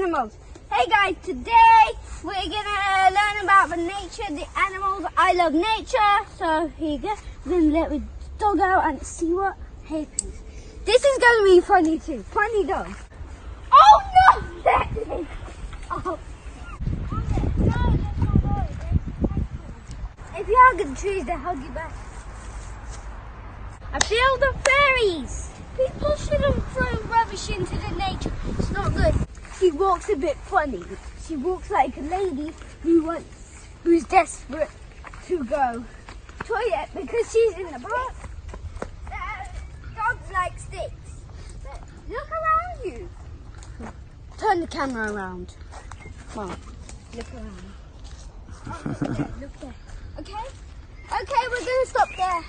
animals. Hey guys, today we're gonna learn about the nature, the animals. I love nature, so here you go. We're gonna let the dog out and see what happens. This is gonna be funny too. Funny dog. Oh no! Oh. If you hug the trees, they hug you back. I feel the fairies. People shouldn't throw rubbish into the nature. It's not good. She walks a bit funny. She walks like a lady who's desperate to go toilet because she's in the park. Dogs like sticks. But look around you. Turn the camera around. Come on, look around. Oh, look there, look there. Okay? Okay, we're gonna stop there.